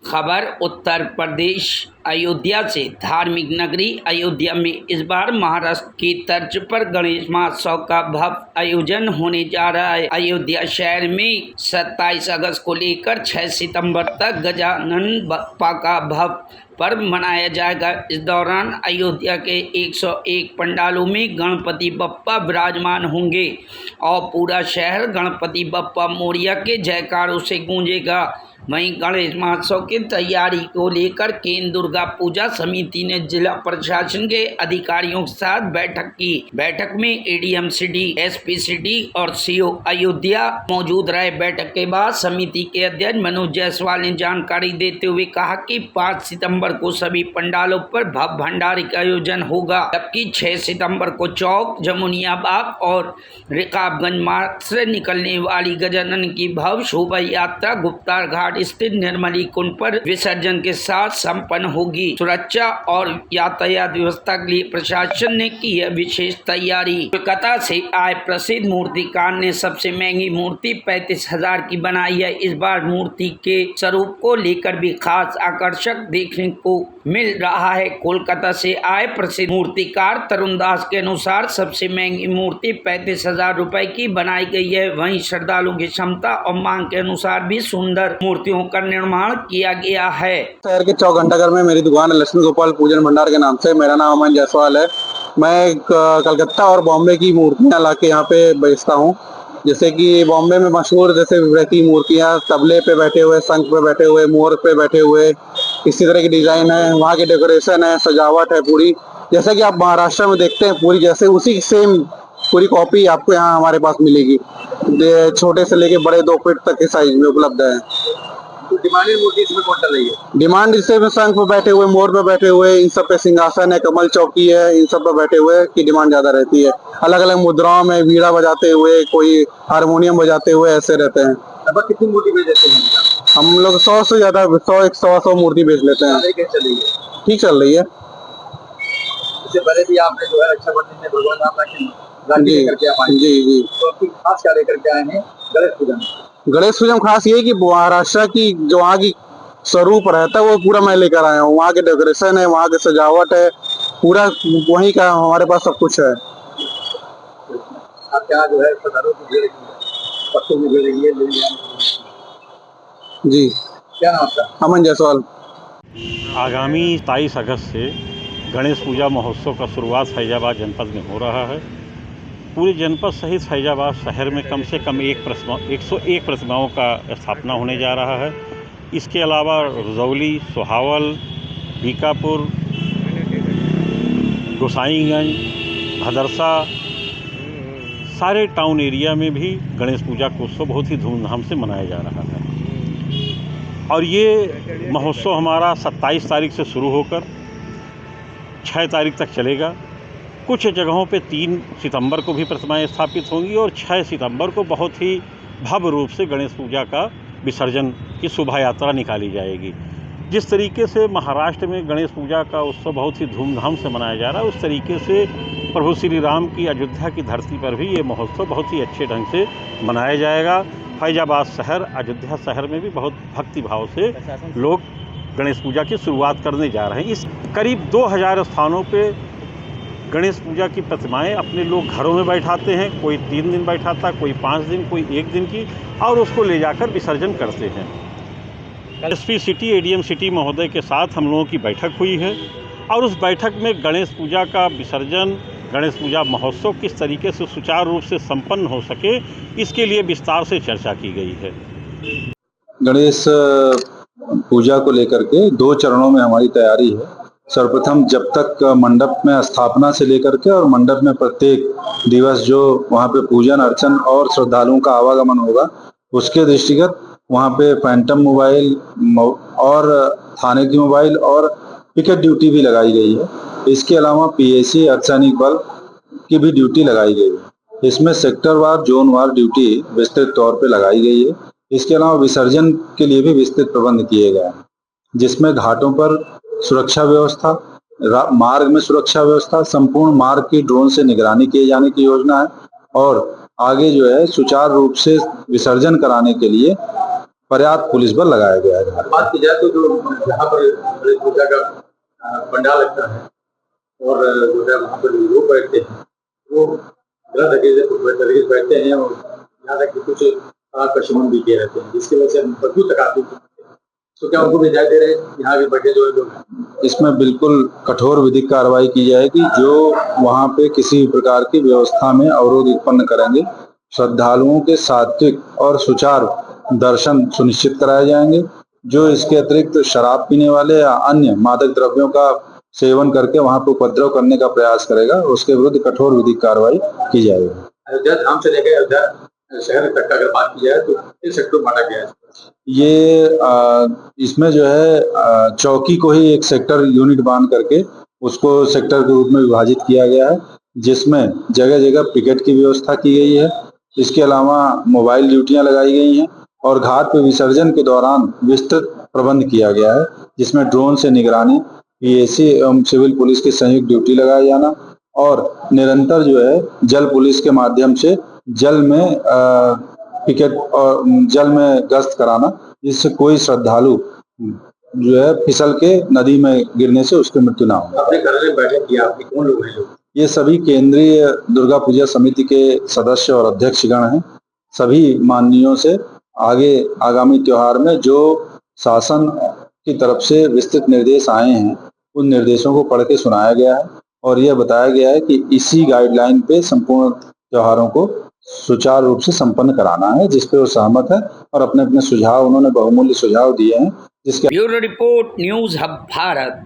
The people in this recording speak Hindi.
खबर उत्तर प्रदेश अयोध्या से। धार्मिक नगरी अयोध्या में इस बार महाराष्ट्र की तर्ज पर गणेश महोत्सव का भव्य आयोजन होने जा रहा है। अयोध्या शहर में 27 अगस्त को लेकर 6 सितंबर तक गजानन बप्पा का भव्य पर्व मनाया जाएगा। इस दौरान अयोध्या के 101 पंडालों में गणपति बप्पा विराजमान होंगे और पूरा शहर गणपति बप्पा मोरिया के जयकारों से गूंजेगा। वहीं गणेश महोत्सव की तैयारी को लेकर केंद्र दुर्गा पूजा समिति ने जिला प्रशासन के अधिकारियों के साथ बैठक की। बैठक में एडीएम सिटी, एसपी सिटी और सीओ अयोध्या मौजूद रहे। बैठक के बाद समिति के अध्यक्ष मनोज जायसवाल ने जानकारी देते हुए कहा कि 5 सितंबर को सभी पंडालों पर भव्य भंडारे का आयोजन होगा, जबकि 6 सितंबर को चौक, जमुनिया बाग और रिकाबगंज मार्ग से निकलने वाली गजानन की भव्य शोभा यात्रा गुप्तार घाट स्थित निर्मली कुंड पर विसर्जन के साथ संपन्न होगी। सुरक्षा और यातायात व्यवस्था के लिए प्रशासन ने की है विशेष तैयारी। कोलकाता से आए प्रसिद्ध मूर्तिकार ने सबसे महंगी मूर्ति 35,000 की बनाई है। इस बार मूर्ति के स्वरूप को लेकर भी खास आकर्षक देखने को मिल रहा है। कोलकाता से आए प्रसिद्ध मूर्तिकार तरुण दास के अनुसार सबसे महंगी मूर्ति 35,000 रुपए की बनाई गई है। वहीं श्रद्धालुओं की क्षमता और मांग के अनुसार भी सुंदर मूर्तियों का निर्माण किया गया है। शहर के चौक घंटाघर में मेरी दुकान है, लक्ष्मी गोपाल पूजन भंडार के नाम से। मेरा नाम अमन जायसवाल है। मैं कलकत्ता और बॉम्बे की मूर्तियां लाके यहाँ पे बेचता हूँ। जैसे कि बॉम्बे में मशहूर जैसे रहती मूर्तियां, तबले पे बैठे हुए, शंख पे बैठे हुए, मोर पे बैठे हुए, इसी तरह की डिजाइन है। वहाँ की डेकोरेशन है, सजावट है पूरी, जैसे कि आप महाराष्ट्र में देखते हैं पूरी, जैसे उसी सेम पूरी कॉपी आपको यहाँ हमारे पास मिलेगी। छोटे से लेके बड़े 2 फीट तक के साइज में उपलब्ध है। तो डिमांडेड मूर्ति इसमें कौन चल रही है? डिमांड इससे में शंख पे बैठे हुए, मोर पे बैठे हुए, इन सब पे सिंहासन है, कमल चौकी है, इन सब पे बैठे हुए की डिमांड ज्यादा रहती है। अलग अलग मुद्राओं में वीणा बजाते हुए, कोई हारमोनियम बजाते हुए ऐसे रहते हैं। अब कितनी मूर्ति बेच देते हैं? हम लोग 100 से ज्यादा 100 मूर्ति बेच लेते हैं। कैसे चल रही है? ठीक चल रही है। इससे पहले भी आपने जो है रक्षाबंधन में भगवान राम की गाड़ी लेकर के आए। जी। तो आपकी खास क्या लेकर के आए हैं गणेश पूजा में? गणेश पूजा में खास ये कि महाराष्ट्र की जो वहाँ की स्वरूप रहता है वो पूरा मैं लेकर आया हूँ। वहाँ के डेकोरेशन है, वहाँ की सजावट है, पूरा वहीं का हमारे पास सब कुछ है। आप यहाँ जो है श्रद्धालुओं की भीड़ पत्तों की भीड़ है। जी, क्या नाम आपका? अमन जायसवाल। आगामी 27 अगस्त से गणेश पूजा महोत्सव का शुरुआत फैजाबाद जनपद में हो रहा है। पूरे जनपद सहित फैजाबाद शहर में कम से कम 101 प्रतिमाओं का स्थापना होने जा रहा है। इसके अलावा रजौली, सोहावल, बीकापुर, गोसाईगंज, भदरसा, सारे टाउन एरिया में भी गणेश पूजा का उत्सव बहुत ही धूमधाम से मनाया जा रहा है। और ये महोत्सव हमारा 27 तारीख से शुरू होकर 6 तारीख तक चलेगा। कुछ जगहों पे 3 सितंबर को भी प्रतिमाएं स्थापित होंगी और 6 सितंबर को बहुत ही भव्य रूप से गणेश पूजा का विसर्जन की शोभा यात्रा निकाली जाएगी। जिस तरीके से महाराष्ट्र में गणेश पूजा का उत्सव बहुत ही धूमधाम से मनाया जा रहा है, उस तरीके से प्रभु श्री राम की अयोध्या की धरती पर भी ये महोत्सव बहुत ही अच्छे ढंग से मनाया जाएगा। फैजाबाद शहर, अयोध्या शहर में भी बहुत भक्ति भाव से लोग गणेश पूजा की शुरुआत करने जा रहे हैं। इस करीब 2000 स्थानों पे गणेश पूजा की प्रतिमाएं अपने लोग घरों में बैठाते हैं। कोई 3 दिन बैठाता, कोई 5 दिन, कोई 1 दिन की, और उसको ले जाकर विसर्जन करते हैं। एसपी सिटी, एडीएम सिटी महोदय के साथ हम लोगों की बैठक हुई है और उस बैठक में गणेश पूजा का विसर्जन, गणेश पूजा महोत्सव किस तरीके से सुचारू रूप से संपन्न हो सके, इसके लिए विस्तार से चर्चा की गई है। गणेश पूजा को लेकर के 2 चरणों में हमारी तैयारी है। सर्वप्रथम जब तक मंडप में स्थापना से लेकर के और मंडप में प्रत्येक दिवस जो वहाँ पे पूजन अर्चन और श्रद्धालुओं का आवागमन होगा, उसके दृष्टिगत वहाँ पे फैंटम मोबाइल और थाने की मोबाइल और पिकेट ड्यूटी भी लगाई गई है। इसके अलावा पीएसी अर्धसैनिक बल की भी ड्यूटी लगाई गई है। इसमें सेक्टरवार, जोनवार ड्यूटी विस्तृत तौर पे लगाई गई है। इसके अलावा विसर्जन के लिए भी विस्तृत प्रबंध किए गए हैं, जिसमें घाटों पर सुरक्षा व्यवस्था, मार्ग में सुरक्षा व्यवस्था, संपूर्ण मार्ग की ड्रोन से निगरानी किए जाने की योजना है और आगे जो है सुचारू रूप से विसर्जन कराने के लिए पर्याप्त पुलिस बल लगाया गया है। बात की जाए तो जो यहाँ पर गणेश पूजा का पंडाल लगता है और जो है वहाँ पर लोग बैठते हैं वो गलत तरीके से बैठते हैं और यहाँ तक कि कुछ आकर्षण भी किए रहते हैं जिसकी वजह से बदबू तक आती है। तो क्या उनको भी इजाजत दे रहे हैं यहाँ के बैठे जो लोग हैं? इसमें बिल्कुल कठोर विधिक कार्रवाई की जाएगी। जो वहाँ पे किसी भी प्रकार की व्यवस्था में अवरोध उत्पन्न करेंगे, श्रद्धालुओं के सात्विक और सुचारू दर्शन सुनिश्चित कराए जाएंगे। जो इसके अतिरिक्त शराब पीने वाले या अन्य मादक द्रव्यों का सेवन करके वहाँ पे उपद्रव करने का प्रयास करेगा, उसके विरुद्ध कठोर विधिक कार्रवाई की जाएगी। अयोध्या धाम से लेकर अयोध्या शहर तक अगर बात की जाए तो किन सेक्टर बांटा गया है? ये इसमें जो है चौकी को ही एक सेक्टर यूनिट बांध करके उसको सेक्टर के रूप में विभाजित किया गया है, जिसमें जगह जगह पिकेट की व्यवस्था की गई है। इसके अलावा मोबाइल ड्यूटियां लगाई गई हैं और घाट पे विसर्जन के दौरान विस्तृत प्रबंध किया गया है, जिसमें ड्रोन से निगरानी, पीएसी एवं सिविल पुलिस की संयुक्त ड्यूटी लगाया जाना और निरंतर जो है जल पुलिस के माध्यम से जल में पिकेट और जल में गश्त कराना, जिससे कोई श्रद्धालु जो है फिसल के नदी में गिरने से उसकी मृत्यु ना हो। अपने घर में बैठक किया, आपके कौन लोग हैं लोग? ये सभी केंद्रीय दुर्गा पूजा समिति के सदस्य और अध्यक्षगण हैं। सभी माननीयों से आगे आगामी त्योहार में जो शासन की तरफ से विस्तृत निर्देश आए हैं, उन निर्देशों को पढ़ के सुनाया गया है और यह बताया गया है कि इसी गाइडलाइन पे संपूर्ण त्योहारों को सुचारू रूप से संपन्न कराना है, जिस पे वो सहमत है और अपने अपने सुझाव उन्होंने बहुमूल्य सुझाव दिए हैं, जिसके bureau report news hub Bharat.